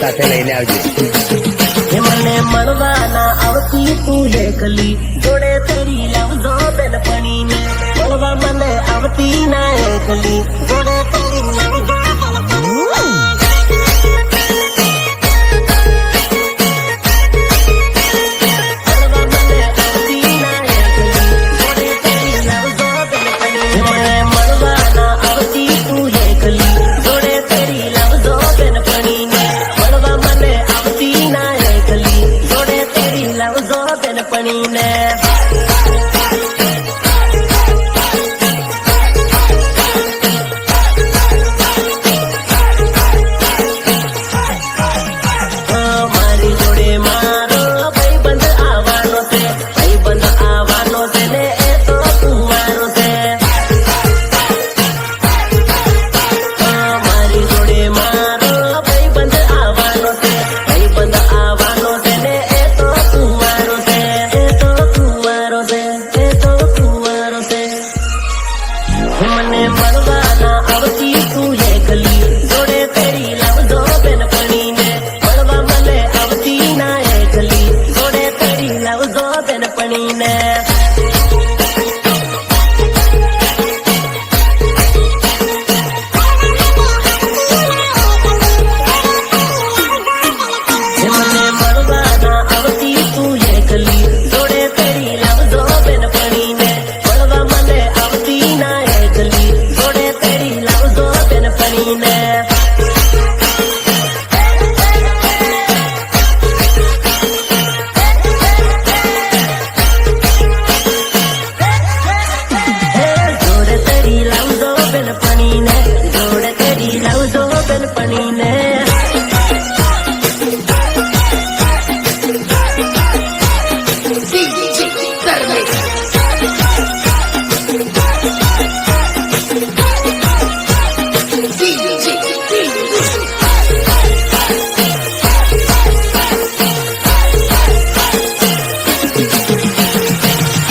સાથે લઈને આવજે. મને મળવાના આવતી તું એકલી જોડે તેરી લાવજો બેનપણીને મળવા મને આવતી ના એકલી જોડે તેરી લાવજો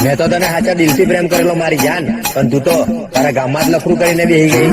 મેં તો તને સાચા દિલથી પ્રેમ કરેલો મારી જાન, પણ તું તો તારા ગામમાં જ લફરું કરીને બેસી ગઈ.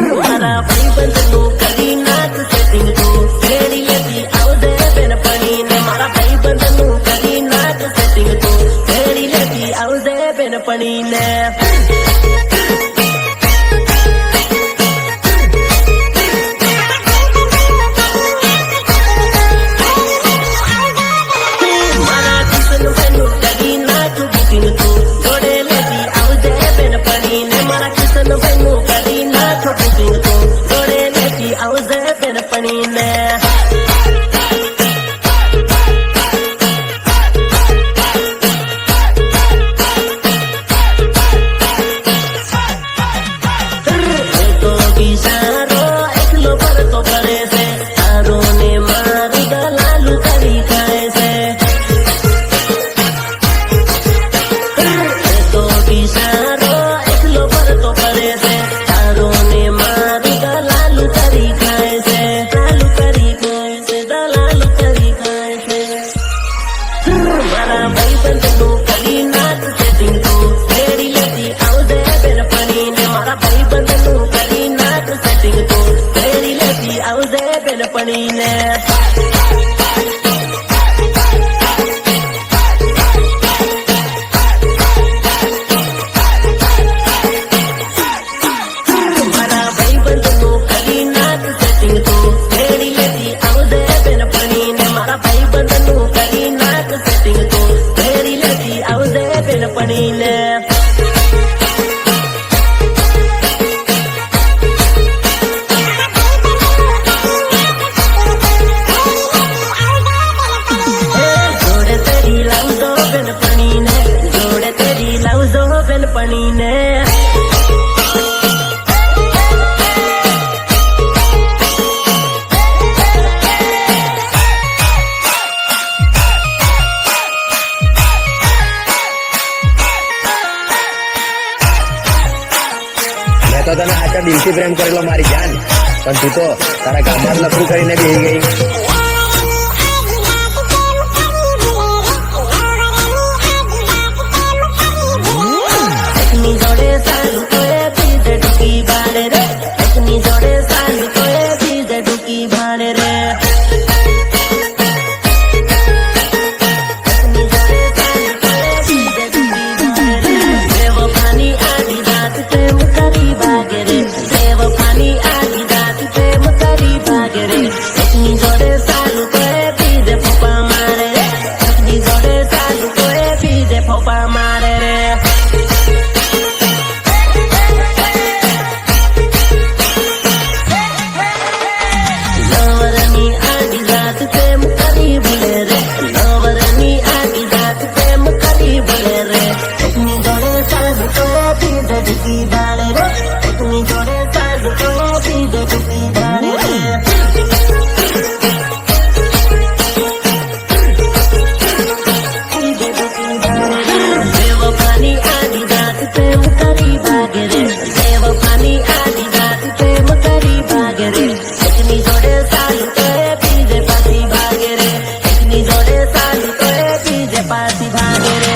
તો તને સાચા દિલથી પ્રેમ કરેલો મારી જાન, પણ તું તો તારા ગામમાં જ લફરું કરીને બેસી ગઈ. પાડે રે નવરની આડી રાત પ્રેમ કરી ભૂલે રે નવરની આડી રાત પ્રેમ કરી ભૂલે રે એકની જોડે સાજ તો પીધે ડૂબી બાળે રે એકની જોડે સાજ તો પીધે ડૂબી બાળે રે દેવપાની આડી રાત પ્રેમ કરી ભાગે રે દેવપાની આડી રાત પ્રેમ કરી ભાગે રે એકની જોડે સાલું તો પીજે પાછી ભાગે રે એકની જોડે સાલું તો પીજે પાછી ભાગે રે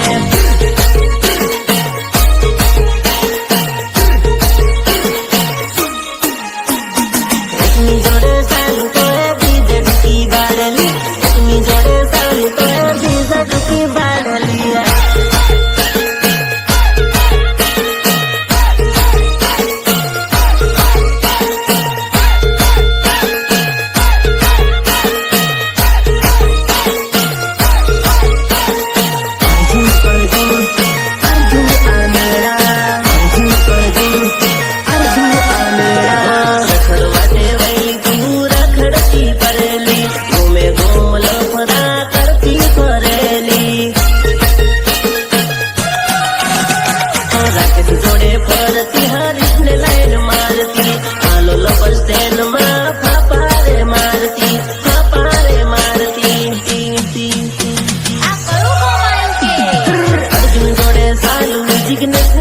એકની જોડે સાલું તો પીજે ડૂબી બાળેલી એકની જોડે સાલું તો પીજે ડૂબી બાળેલી જોડે ફરતી હરીશને લાઈન મારતી હાલો લબર સ્ટેન્ડ માં ફાપારે મારતી અર્જુન જોડે સાલું જિગ્નેશ